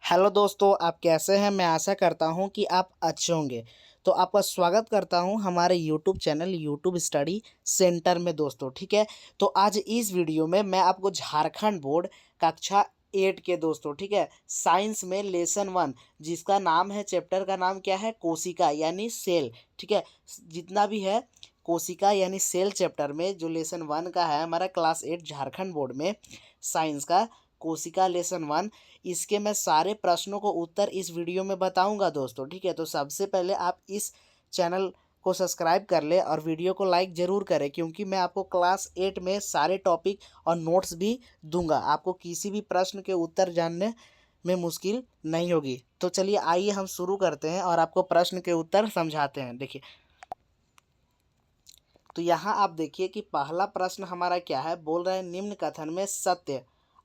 Hello दोस्तों, आप कैसे हैं? मैं आशा करता हूं कि आप अच्छे होंगे। तो आपका स्वागत करता हूं हमारे YouTube channel YouTube study centre में दोस्तों। ठीक है, तो आज इस वीडियो में मैं आपको झारखंड बोर्ड कक्षा 8 के दोस्तों, ठीक है, साइंस में लेसन 1 जिसका नाम है, चैप्टर का नाम क्या है, कोशिका यानी सेल। ठीक है, जितना भी है कोशिका यानी सेल चैप्टर में जो लेसन 1 का है हमारा क्लास 8 झारखंड बोर्ड में साइंस का कोशिका लेसन 1, इसके मैं सारे प्रश्नों को उत्तर इस वीडियो में बताऊंगा दोस्तों। ठीक है, तो सबसे पहले आप इस चैनल को सब्सक्राइब कर ले और वीडियो को लाइक ज़रूर करें, क्योंकि मैं आपको क्लास 8 में सारे टॉपिक और नोट्स भी दूंगा। आपको किसी भी प्रश्न के उत्तर जानने में मुश्किल नहीं होगी। तो चलिए आइए हम शुरू करते हैं और आपको प्रश्न के उत्तर समझाते हैं। देखिए, तो यहाँ आप देखिए कि पहला प्रश्न हमारा क्या है, बोल रहे हैं निम्न कथन में सत्य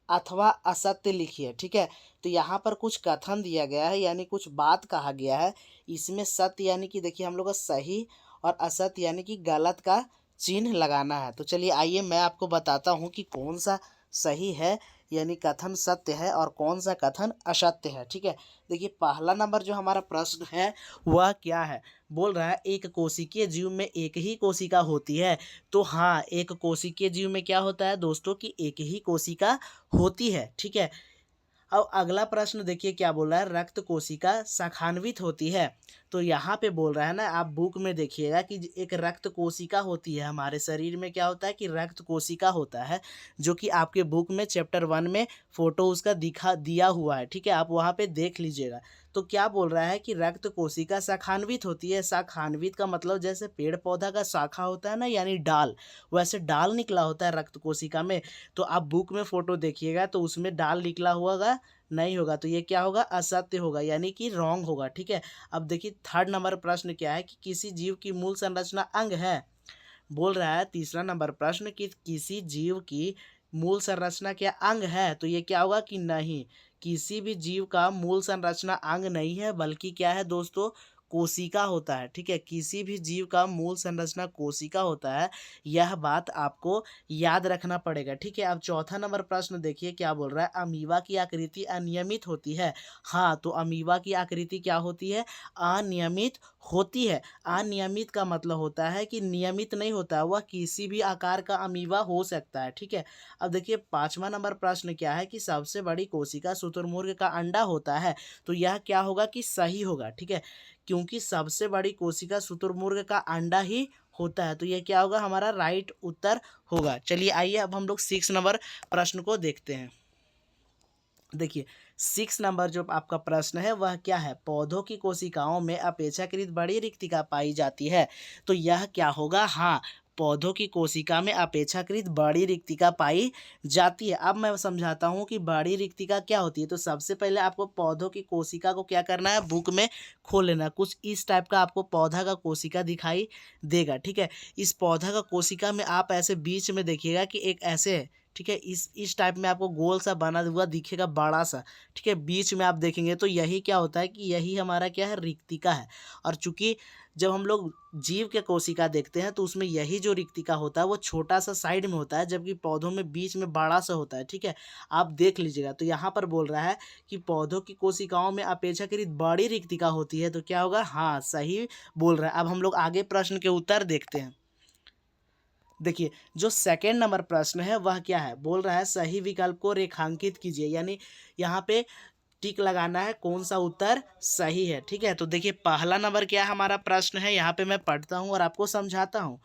अथवा असत्य लिखिए। ठीक है, तो यहाँ पर कुछ कथन दिया गया है, यानी कुछ बात कहा गया है। इसमें सत्य यानी कि देखिए हम लोग का सही और असत्य यानी कि गलत का चिन्ह लगाना है। तो चलिए आइए मैं आपको बताता हूँ कि कौन सा सही है यानी कथन सत्य है और कौन सा कथन असत्य है। ठीक है, देखिए पहला नंबर जो हमारा प्रश्न है वह क्या है, बोल रहा है एक कोशिकीय जीव में एक ही कोशिका होती है। तो हाँ, एक कोशिकीय जीव में क्या होता है दोस्तों कि एक ही कोशिका होती है। ठीक है, अब अगला प्रश्न देखिए क्या बोल रहा है, रक्त कोशिका शाखान्वित होती है। तो यहाँ पे बोल रहा है ना, आप बुक में देखिएगा कि एक रक्त कोशिका होती है। हमारे शरीर में क्या होता है कि रक्त कोशिका होता है, जो कि आपके बुक में चैप्टर 1 में फोटो उसका दिखा दिया हुआ है। ठीक है, आप वहाँ पे देख लीजिएगा। तो क्या बोल रहा है कि रक्त कोशिका शाखान्वित होती है। शाखान्वित का मतलब जैसे पेड़ पौधा का शाखा होता है ना, यानी डाल, वैसे डाल निकला होता है रक्त कोशिका में। तो आप बुक में फोटो देखिएगा तो उसमें डाल निकला हुआ नहीं होगा, तो ये क्या होगा, असत्य होगा, यानी कि रॉन्ग होगा। ठीक है, अब देखिए थर्ड नंबर प्रश्न क्या है कि किसी जीव की मूल संरचना अंग है। बोल रहा है तीसरा नंबर प्रश्न कि किसी जीव की मूल संरचना क्या अंग है। तो ये क्या होगा कि नहीं, किसी भी जीव का मूल संरचना अंग नहीं है, बल्कि क्या है दोस्तों, कोशिका होता है। ठीक है, किसी भी जीव का मूल संरचना कोशिका होता है, यह बात आपको याद रखना पड़ेगा। ठीक है, अब चौथा नंबर प्रश्न देखिए क्या बोल रहा है, अमीबा की आकृति अनियमित होती है। हाँ, तो अमीबा की आकृति क्या होती है, अनियमित होती है। अनियमित का मतलब होता है कि नियमित नहीं होता, वह किसी भी आकार का अमीबा हो सकता है। ठीक है, अब देखिए पांचवा नंबर प्रश्न क्या है कि सबसे बड़ी कोशिका शुतुरमुर्ग का अंडा होता है। तो यह क्या होगा कि सही होगा। ठीक है, क्योंकि सबसे बड़ी कोशिका शुतुरमुर्ग का अंडा ही होता है, तो यह क्या होगा, हमारा राइट उत्तर होगा। चलिए आइए अब हम लोग 6 नंबर प्रश्न को देखते हैं। देखिए 6 नंबर जो आपका प्रश्न है वह क्या है, पौधों की कोशिकाओं में अपेक्षाकृत बड़ी रिक्तिका पाई जाती है। तो यह क्या होगा, हाँ, पौधों की कोशिका में अपेक्षाकृत बड़ी रिक्तिका पाई जाती है। अब मैं समझाता हूँ कि बड़ी रिक्तिका क्या होती है। तो सबसे पहले आपको पौधों की कोशिका को क्या करना है, बुक में खोल लेना। कुछ इस टाइप का आपको पौधा का कोशिका दिखाई देगा। ठीक है, इस पौधा का कोशिका में आप ऐसे बीच में देखिएगा कि एक ऐसे है। ठीक है, इस टाइप में आपको गोल सा बना हुआ दिखेगा, बड़ा सा। ठीक है, बीच में आप देखेंगे तो यही क्या होता है कि यही हमारा क्या है, रिक्तिका है। और चूंकि जब हम लोग जीव के कोशिका देखते हैं तो उसमें यही जो रिक्तिका होता है वो छोटा सा साइड में होता है, जबकि पौधों में बीच में बड़ा सा होता है। ठीक है, आप देख लीजिएगा। तो यहाँ पर बोल रहा है कि पौधों की कोशिकाओं में अपेक्षाकृत बड़ी रिक्तिका होती है। तो क्या होगा, हाँ, सही बोल रहा है। अब हम लोग आगे प्रश्न के उत्तर देखते हैं। देखिए जो सेकेंड नंबर प्रश्न है वह क्या है, बोल रहा है सही विकल्प को रेखांकित कीजिए, यानी यहाँ पे टिक लगाना है कौन सा उत्तर सही है। ठीक है, तो देखिए पहला नंबर क्या हमारा प्रश्न है, यहाँ पे मैं पढ़ता हूँ और आपको समझाता हूँ।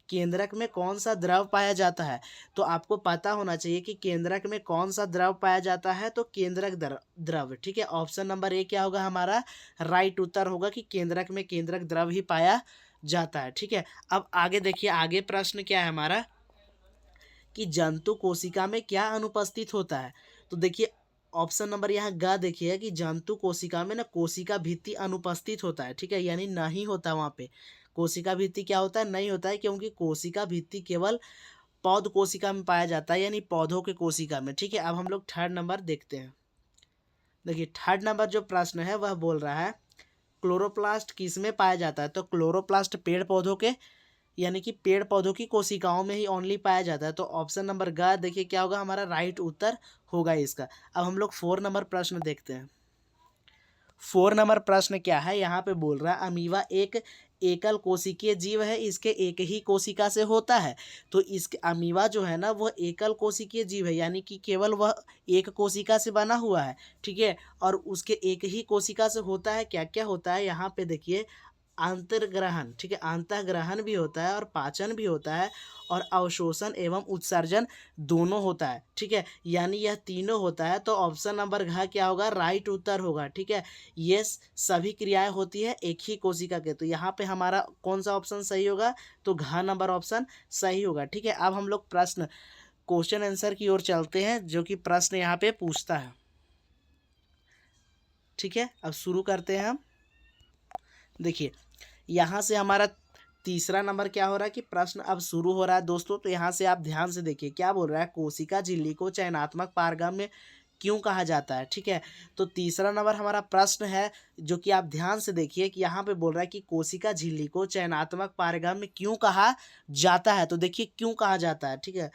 केंद्रक में कौन सा द्रव पाया जाता है। तो आपको पता होना चाहिए कि केंद्रक में कौन सा द्रव पाया जाता है, तो केंद्रक द्रव। ठीक है, ऑप्शन नंबर ए क्या होगा, हमारा राइट उत्तर होगा कि केंद्रक में केंद्रक द्रव ही पाया जाता है। ठीक है, अब आगे देखिए, आगे प्रश्न क्या है हमारा कि जंतु कोशिका में क्या अनुपस्थित होता है। तो देखिए ऑप्शन नंबर यहाँ ग देखिए कि जंतु कोशिका में ना कोशिका भित्ति अनुपस्थित होता है। ठीक है, यानी नहीं होता वहाँ पे। कोशिका भित्ति क्या होता है, नहीं होता है, क्योंकि कोशिका भित्ति केवल पौध कोशिका में पाया जाता है, यानी पौधों के कोशिका में। ठीक है, अब हम लोग थर्ड नंबर देखते हैं। देखिए थर्ड नंबर जो प्रश्न है वह बोल रहा है क्लोरोप्लास्ट किस में पाया जाता है। तो क्लोरोप्लास्ट पेड़ पौधों के, यानी कि पेड़ पौधों की कोशिकाओं में ही ओनली पाया जाता है। तो ऑप्शन नंबर ग देखिए क्या होगा, हमारा राइट उत्तर होगा इसका। अब हम लोग 4 नंबर प्रश्न देखते हैं। 4 नंबर प्रश्न क्या है, यहाँ पे बोल रहा है अमीबा एक एकल कोशिकीय जीव है, इसके एक ही कोशिका से होता है। तो इसके अमीबा जो है ना वह एकल कोशिकीय जीव है, यानी कि केवल वह एक कोशिका से बना हुआ है, ठीक है। और उसके एक ही कोशिका से होता है, क्या क्या होता है यहाँ पे देखिए, अंतर्ग्रहण, ठीक है, अंतःग्रहण भी होता है और पाचन भी होता है और अवशोषण एवं उत्सर्जन दोनों होता है, ठीक है। यानी यह तीनों होता है, तो ऑप्शन नंबर घ क्या होगा, राइट उत्तर होगा, ठीक है। ये सभी क्रियाएं होती है एक ही कोशिका के, तो यहाँ पे हमारा कौन सा ऑप्शन सही होगा, तो घ नंबर ऑप्शन सही होगा, ठीक है। अब हम लोग प्रश्न क्वेश्चन आंसर की ओर चलते हैं, जो कि प्रश्न यहाँ पे पूछता है, ठीक है। अब शुरू करते हैं हम। देखिए यहाँ से हमारा तीसरा नंबर क्या हो रहा है कि प्रश्न अब शुरू हो रहा है दोस्तों। तो यहाँ से आप ध्यान से देखिए क्या बोल रहा है, कोशिका झिल्ली को चयनात्मक पारगम्य क्यों कहा जाता है, ठीक है। तो तीसरा नंबर हमारा प्रश्न है, जो कि आप ध्यान से देखिए कि यहाँ पे बोल रहा है कि कोशिका झिल्ली को चयनात्मक पारगम्य क्यों कहा जाता है। तो देखिए क्यों कहा जाता है, ठीक है।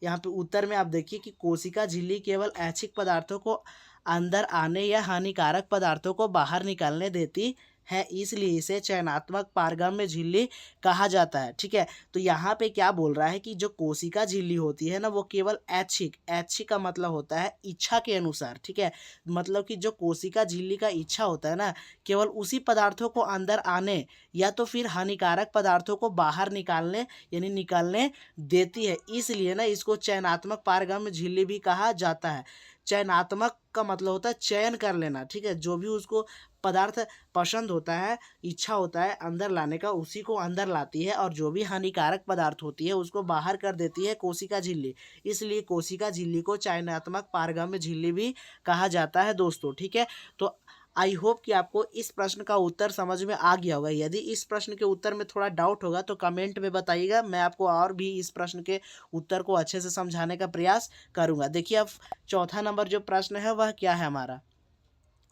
यहाँ पे उत्तर में आप देखिए कि कोशिका झिल्ली केवल ऐच्छिक पदार्थों को अंदर आने या हानिकारक पदार्थों को बाहर निकालने देती है, इसलिए इसे चयनात्मक पारगम्य झिल्ली कहा जाता है, ठीक है। तो यहाँ पे क्या बोल रहा है कि जो कोशिका झिल्ली होती है ना वो केवल ऐच्छिक, ऐच्छिक का मतलब होता है इच्छा के अनुसार, ठीक है। मतलब कि जो कोशिका झिल्ली का इच्छा होता है ना, केवल उसी पदार्थों को अंदर आने या तो फिर हानिकारक पदार्थों को बाहर निकालने यानी निकालने देती है, इसलिए ना इसको चयनात्मक पारगम्य झिल्ली भी कहा जाता है। चयनात्मक का मतलब होता है चयन कर लेना, ठीक है। जो भी उसको पदार्थ पसंद होता है, इच्छा होता है अंदर लाने का, उसी को अंदर लाती है, और जो भी हानिकारक पदार्थ होती है उसको बाहर कर देती है कोशिका झिल्ली। इसलिए कोशिका झिल्ली को चयनात्मक पारगम्य झिल्ली भी कहा जाता है दोस्तों, ठीक है। तो आई होप कि आपको इस प्रश्न का उत्तर समझ में आ गया होगा। यदि इस प्रश्न के उत्तर में थोड़ा डाउट होगा तो कमेंट में बताइएगा, मैं आपको और भी इस प्रश्न के उत्तर को अच्छे से समझाने का प्रयास करूंगा। देखिए अब चौथा नंबर जो प्रश्न है वह क्या है हमारा,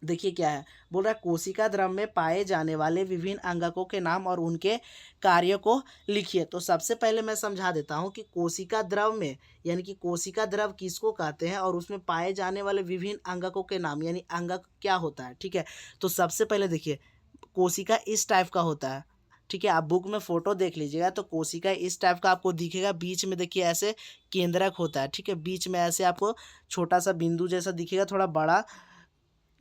देखिए क्या है, बोल रहा है कोशिका द्रव में पाए जाने वाले विभिन्न अंगकों के नाम और उनके कार्यों को लिखिए। तो सबसे पहले मैं समझा देता हूँ कि कोशिका द्रव में यानी कि कोशिका द्रव किसको कहते हैं और उसमें पाए जाने वाले विभिन्न अंगकों के नाम यानी अंगक क्या होता है, ठीक है। तो सबसे पहले देखिए कोशिका इस टाइप का होता है, ठीक है। आप बुक में फोटो देख लीजिएगा तो कोशिका इस टाइप का आपको दिखेगा, बीच में देखिए ऐसे केंद्रक होता है, ठीक है। बीच में ऐसे आपको छोटा सा बिंदु जैसा दिखेगा, थोड़ा बड़ा,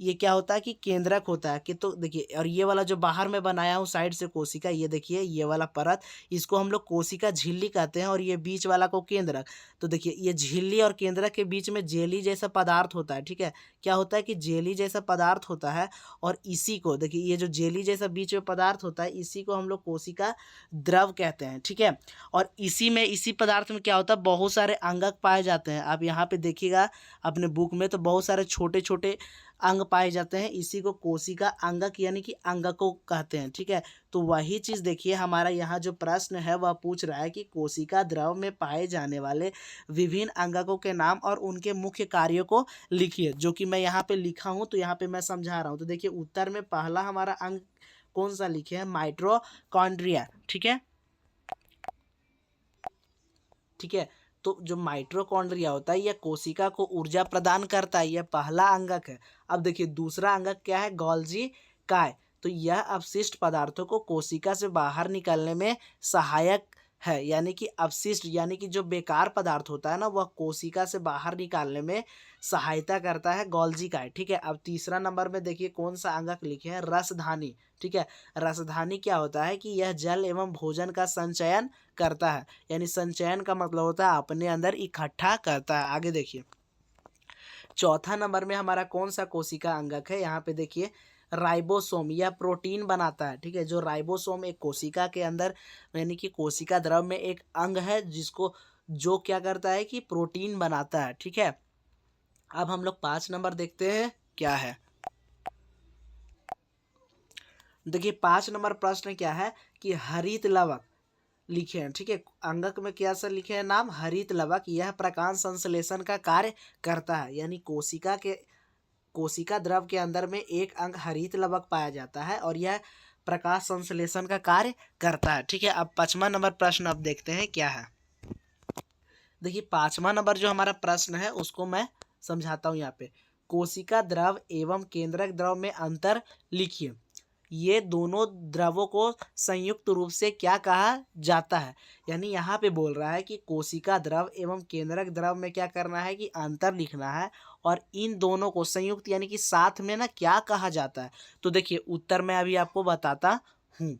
ये क्या होता है कि केंद्रक होता है कि, तो देखिए और ये वाला जो बाहर में बनाया हूँ साइड से कोशिका, ये देखिए ये वाला परत, इसको हम लोग कोशिका झिल्ली कहते हैं, और ये बीच वाला को केंद्रक। तो देखिए ये झिल्ली और केंद्रक के बीच में जेली जैसा पदार्थ होता है, ठीक है। क्या होता है कि जेली जैसा पदार्थ होता है, और इसी को देखिए ये जो जेली जैसा बीच में पदार्थ होता है इसी को हम लोग कोशिका द्रव कहते हैं, ठीक है। और इसी में इसी पदार्थ में क्या होता है, बहुत सारे अंगक पाए जाते हैं। आप यहाँ पे देखिएगा अपने बुक में तो बहुत सारे छोटे छोटे अंग पाए जाते हैं, इसी को कोशिका अंगक यानी कि अंगकों कहते हैं, ठीक है। तो वही चीज़ देखिए हमारा यहाँ जो प्रश्न है वह पूछ रहा है कि कोशिका द्रव में पाए जाने वाले विभिन्न अंगकों के नाम और उनके मुख्य कार्यों को लिखिए, जो कि मैं यहाँ पे लिखा हूँ। तो यहाँ पे मैं समझा रहा हूँ। तो देखिए उत्तर में पहला हमारा अंग कौन सा लिखे हैं, माइटोकॉन्ड्रिया, ठीक है, ठीक है। तो जो माइटोकॉन्ड्रिया होता है यह कोशिका को ऊर्जा प्रदान करता है, यह पहला अंगक है। अब देखिए दूसरा अंगक क्या है, गोल्जी काय। तो यह अपशिष्ट पदार्थों को कोशिका से बाहर निकलने में सहायक है, यानी कि अपशिष्ट यानी कि जो बेकार पदार्थ होता है ना वह कोशिका से बाहर निकालने में सहायता करता है गोल्जी काय, ठीक है। अब तीसरा नंबर में देखिए कौन सा अंगक लिखे हैं, रसधानी, ठीक है। रसधानी क्या होता है कि यह जल एवं भोजन का संचयन करता है, यानी संचयन का मतलब होता है अपने अंदर इकट्ठा करता है। आगे देखिए चौथा नंबर में हमारा कौन सा कोशिका अंगक है, यहाँ पे देखिए राइबोसोम, यह प्रोटीन बनाता है, ठीक है। जो राइबोसोम एक कोशिका के अंदर यानी कि कोशिका द्रव में एक अंग है जिसको जो क्या करता है कि प्रोटीन बनाता है, ठीक है। अब हम लोग 5 नंबर देखते हैं क्या है। देखिए 5 नंबर प्रश्न क्या है कि हरित लवक लिखे हैं, ठीक है। अंगक में क्या सा लिखे हैं नाम, हरित लवक। यह प्रकाश संश्लेषण का कार्य करता है, यानी कोशिका द्रव के अंदर में एक अंग हरित लवक पाया जाता है और यह प्रकाश संश्लेषण का कार्य करता है, ठीक है। अब 5वां नंबर प्रश्न अब देखते हैं क्या है। देखिए 5वां नंबर जो हमारा प्रश्न है उसको मैं समझाता हूँ यहाँ पे। कोशिका द्रव एवं केंद्रक द्रव में अंतर लिखिए। ये दोनों द्रवों को संयुक्त रूप से क्या कहा जाता है। यानी यहाँ पे बोल रहा है कि कोशिका द्रव एवं केंद्रक द्रव में क्या करना है कि अंतर लिखना है, और इन दोनों को संयुक्त यानी कि साथ में ना क्या कहा जाता है। तो देखिए उत्तर मैं अभी आपको बताता हूँ।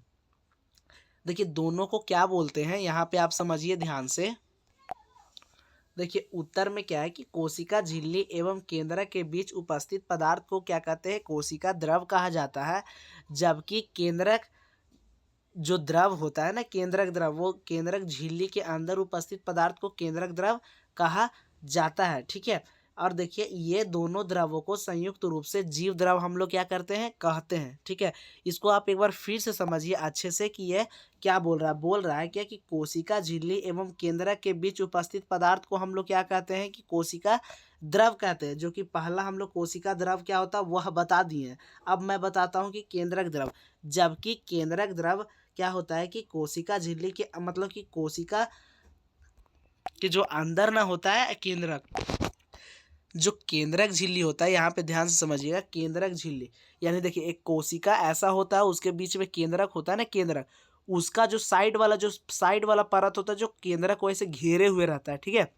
देखिए दोनों को क्या बोलते हैं, यहाँ पे आप समझिए ध्यान से। देखिए उत्तर में क्या है कि कोशिका झिल्ली एवं केंद्रक के बीच उपस्थित पदार्थ को क्या कहते हैं, कोशिका द्रव कहा जाता है। जबकि केंद्रक जो द्रव होता है ना, केंद्रक द्रव, वो केंद्रक झिल्ली के अंदर उपस्थित पदार्थ को केंद्रक द्रव कहा जाता है। ठीक है। और देखिए ये दोनों द्रवों को संयुक्त रूप से जीव द्रव हम लोग क्या करते हैं, कहते हैं। ठीक है। इसको आप एक बार फिर से समझिए अच्छे से कि ये क्या बोल रहा है क्या कि कोशिका झिल्ली एवं केंद्रक के बीच उपस्थित पदार्थ को हम लोग क्या कहते हैं कि कोशिका द्रव कहते हैं। जो कि पहला हम लोग कोशिका द्रव क्या होता है वह बता दिए हैं। अब मैं बताता हूँ कि केंद्रक द्रव। जबकि केंद्रक द्रव क्या होता है कि कोशिका झिल्ली के मतलब कि कोशिका के जो अंदर ना होता है केंद्रक, जो केंद्रक झिल्ली होता है, यहाँ पे ध्यान से समझिएगा, केंद्रक झिल्ली यानी देखिए एक कोशिका ऐसा होता है, उसके बीच में केंद्रक होता है ना, केंद्रक, उसका जो साइड वाला परत होता है जो केंद्रक को ऐसे घेरे हुए रहता है। ठीक है।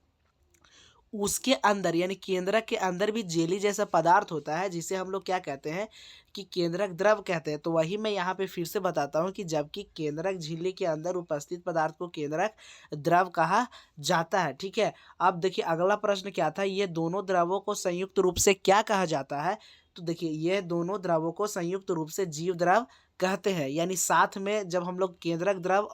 उसके अंदर यानी केंद्रक के अंदर भी जेली जैसा पदार्थ होता है जिसे हम लोग क्या कहते हैं कि केंद्रक द्रव कहते हैं। तो वही मैं यहाँ पे फिर से बताता हूँ कि जबकि केंद्रक झिल्ली के अंदर उपस्थित पदार्थ को केंद्रक द्रव कहा जाता है। ठीक है। अब देखिए अगला प्रश्न क्या था, ये दोनों द्रवों को संयुक्त रूप से क्या कहा जाता है। तो देखिए ये दोनों द्रवों को संयुक्त रूप से जीव द्रव कहते हैं। यानी साथ में जब हम लोग केंद्रक द्रव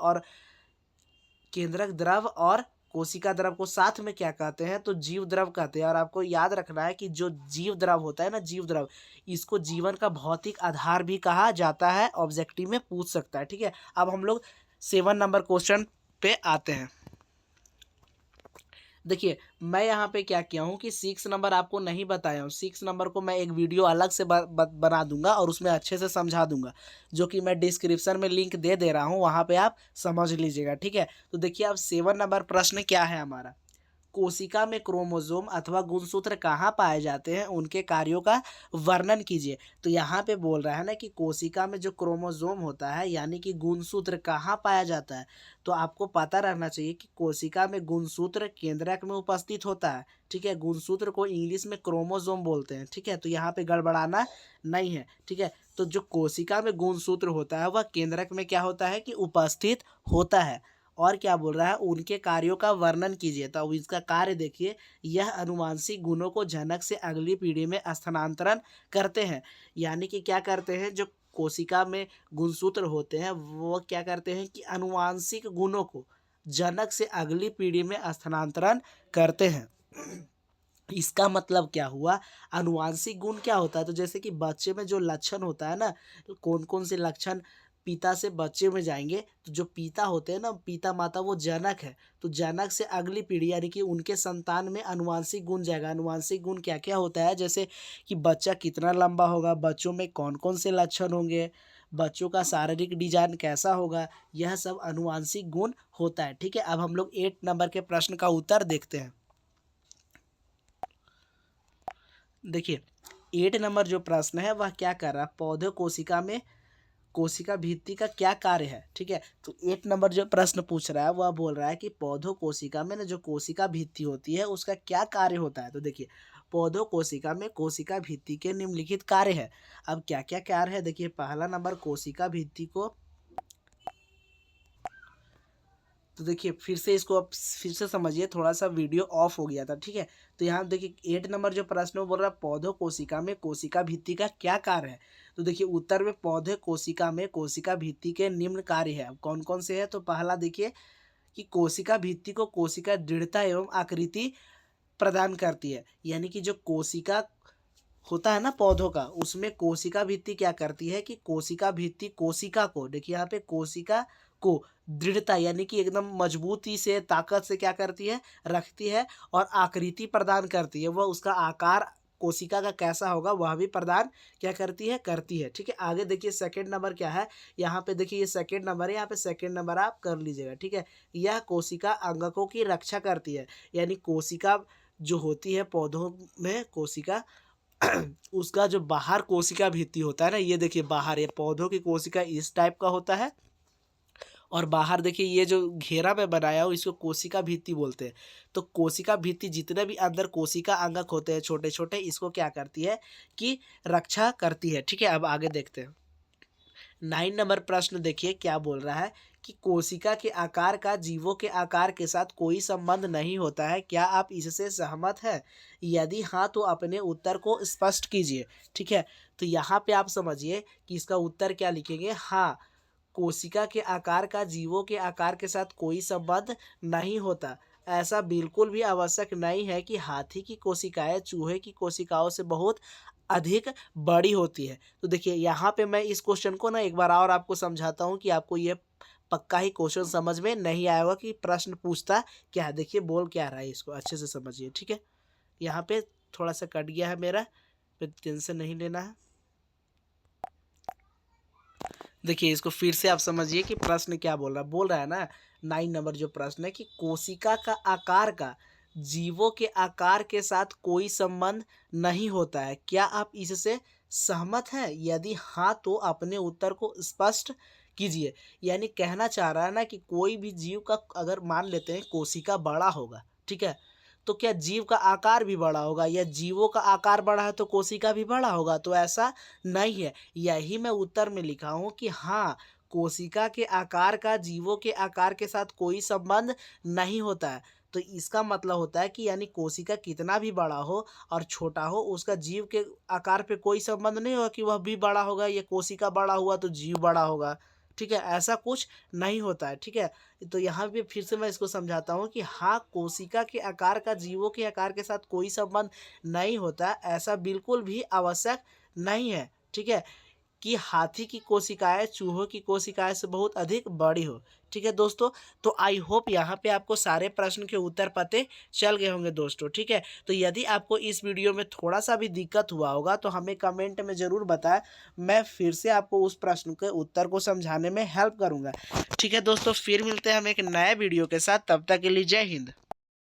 और कोशिका द्रव को साथ में क्या कहते हैं, तो जीव द्रव कहते हैं। और आपको याद रखना है कि जो जीव द्रव होता है ना, जीव द्रव, इसको जीवन का भौतिक आधार भी कहा जाता है, ऑब्जेक्टिव में पूछ सकता है। ठीक है। अब हम लोग 7 नंबर क्वेश्चन पे आते हैं। देखिए मैं यहाँ पे क्या किया हूँ कि 6 नंबर आपको नहीं बताया हूँ। 6 नंबर को मैं एक वीडियो अलग से बना दूंगा और उसमें अच्छे से समझा दूंगा, जो कि मैं डिस्क्रिप्शन में लिंक दे रहा हूँ, वहाँ पे आप समझ लीजिएगा। ठीक है। तो देखिए अब 7 नंबर प्रश्न क्या है हमारा, कोशिका में क्रोमोसोम अथवा गुणसूत्र कहाँ पाए जाते हैं, उनके कार्यों का वर्णन कीजिए। तो यहाँ पे बोल रहा है ना कि कोशिका में जो क्रोमोसोम होता है यानी कि गुणसूत्र कहाँ पाया जाता है। तो आपको पता रहना चाहिए कि कोशिका में गुणसूत्र केंद्रक में उपस्थित होता है। ठीक है। गुणसूत्र को इंग्लिश में क्रोमोसोम बोलते हैं। ठीक है। तो यहाँ पे गड़बड़ाना नहीं है। ठीक है। तो जो कोशिका में गुणसूत्र होता है वह केंद्रक में क्या होता है कि उपस्थित होता है। और क्या बोल रहा है, उनके कार्यों का वर्णन कीजिए। तो इसका कार्य देखिए, यह अनुवांशिक गुणों को जनक से अगली पीढ़ी में स्थानांतरण करते हैं। यानी कि क्या करते हैं, जो कोशिका में गुणसूत्र होते हैं वो क्या करते हैं कि अनुवांशिक गुणों को जनक से अगली पीढ़ी में स्थानांतरण करते हैं। इसका मतलब क्या हुआ, अनुवांशिक गुण क्या होता है, तो जैसे कि बच्चे में जो लक्षण होता है ना, तो कौन कौन से लक्षण पिता से बच्चे में जाएंगे, तो जो पिता होते हैं ना, पिता माता, वो जनक है। तो जनक से अगली पीढ़ी यानी कि उनके संतान में अनुवांशिक गुण जाएगा। अनुवांशिक गुण क्या क्या होता है, जैसे कि बच्चा कितना लंबा होगा, बच्चों में कौन कौन से लक्षण होंगे, बच्चों का शारीरिक डिजाइन कैसा होगा, यह सब अनुवांशिक गुण होता है। ठीक है। अब हम लोग 8 नंबर के प्रश्न का उत्तर देखते हैं। देखिए 8 नंबर जो प्रश्न है वह क्या कर रहा है, पौधे कोशिका में कोशिका भित्ति का क्या कार्य है। ठीक है। तो 8 नंबर जो प्रश्न पूछ रहा है वह बोल रहा है कि पौधों कोशिका में ना जो कोशिका भित्ति होती है उसका क्या कार्य होता है। तो देखिए पौधों कोशिका में कोशिका भित्ति के निम्नलिखित कार्य है। अब क्या क्या कार्य है, देखिए पहला नंबर कोशिका भित्ति को, तो देखिए फिर से इसको आप फिर से समझिए, थोड़ा सा वीडियो ऑफ हो गया था। ठीक है। तो यहाँ देखिए 8 नंबर जो प्रश्न वो बोल रहा है पौधों कोशिका में कोशिका भित्ति का क्या कार्य है। तो देखिए उत्तर में पौधे कोशिका में कोशिका भित्ति के निम्न कार्य है। अब कौन कौन से है, तो पहला देखिए कि कोशिका भित्ति को कोशिका दृढ़ता एवं आकृति प्रदान करती है। यानी कि जो कोशिका होता है ना पौधों का, उसमें कोशिका भित्ति क्या करती है कि कोशिका भित्ति कोशिका को, देखिए यहाँ पे कोशिका को दृढ़ता यानी कि एकदम मजबूती से ताकत से क्या करती है, रखती है, और आकृति प्रदान करती है। वह उसका आकार कोशिका का कैसा होगा वह भी प्रदान क्या करती है। ठीक है। आगे देखिए सेकंड नंबर क्या है, यहाँ पे देखिए ये सेकंड नंबर है, यहाँ पे सेकंड नंबर आप कर लीजिएगा। ठीक है। यह कोशिका अंगकों की रक्षा करती है। यानी कोशिका जो होती है पौधों में, कोशिका उसका जो बाहर कोशिका भित्ति होता है ना, ये देखिए बाहर, ये पौधों की कोशिका इस टाइप का होता है, और बाहर देखिए ये जो घेरा में बनाया हो इसको कोशिका भित्ति बोलते हैं। तो कोशिका भित्ति जितने भी अंदर कोशिका अंगक होते हैं छोटे छोटे, इसको क्या करती है कि रक्षा करती है। ठीक है, अब आगे देखते हैं। 9 नंबर प्रश्न देखिए क्या बोल रहा है कि कोशिका के आकार का जीवों के आकार के साथ कोई संबंध नहीं होता है, क्या आप इससे सहमत हैं? यदि हाँ तो अपने उत्तर को स्पष्ट कीजिए। ठीक है, तो यहाँ पे आप समझिए कि इसका उत्तर क्या लिखेंगे। हाँ, कोशिका के आकार का जीवों के आकार के साथ कोई संबंध नहीं होता। ऐसा बिल्कुल भी आवश्यक नहीं है कि हाथी की कोशिकाएं चूहे की कोशिकाओं से बहुत अधिक बड़ी होती है। तो देखिए यहाँ पे मैं इस क्वेश्चन को ना एक बार और आपको समझाता हूँ कि आपको ये पक्का ही क्वेश्चन समझ में नहीं आया होगा कि प्रश्न पूछता क्या है। देखिए बोल क्या रहा है, इसको अच्छे से समझिए। ठीक है, यहाँ पे थोड़ा सा कट गया है मेरा, फिर टेंशन नहीं लेना है। देखिए इसको फिर से आप समझिए कि प्रश्न क्या बोल रहा है ना। 9 नंबर जो प्रश्न है कि कोशिका का आकार का जीवों के आकार के साथ कोई संबंध नहीं होता है, क्या आप इससे सहमत हैं? यदि हाँ तो अपने उत्तर को स्पष्ट कीजिए। यानी कहना चाह रहा है ना कि कोई भी जीव का अगर मान लेते हैं कोशिका बड़ा होगा, ठीक है, तो क्या जीव का आकार भी बड़ा होगा, या जीवों का आकार बड़ा है तो कोशिका भी बड़ा होगा? तो ऐसा नहीं है। यही मैं उत्तर में लिखा हूँ कि हाँ, कोशिका के आकार का जीवों के आकार के साथ कोई संबंध नहीं होता है। तो इसका मतलब होता है कि यानी कोशिका कितना भी बड़ा हो और छोटा हो, उसका जीव के आकार पे कोई संबंध नहीं होगा कि वह भी बड़ा होगा, ये कोशिका बड़ा हुआ तो जीव बड़ा होगा। ठीक है, ऐसा कुछ नहीं होता है। ठीक है, तो यहाँ पे फिर से मैं इसको समझाता हूँ कि हाँ, कोशिका के आकार का जीवों के आकार के साथ कोई संबंध नहीं होता, ऐसा बिल्कुल भी आवश्यक नहीं है। ठीक है, कि हाथी की कोशिकाएं चूहों की कोशिकाएं से बहुत अधिक बड़ी हो। ठीक है दोस्तों, तो आई होप यहाँ पे आपको सारे प्रश्न के उत्तर पते चल गए होंगे दोस्तों। ठीक है, तो यदि आपको इस वीडियो में थोड़ा सा भी दिक्कत हुआ होगा तो हमें कमेंट में ज़रूर बताएं, मैं फिर से आपको उस प्रश्न के उत्तर को समझाने में हेल्प करूँगा। ठीक है दोस्तों, फिर मिलते हैं हम एक नए वीडियो के साथ, तब तक के लिए जय हिंद।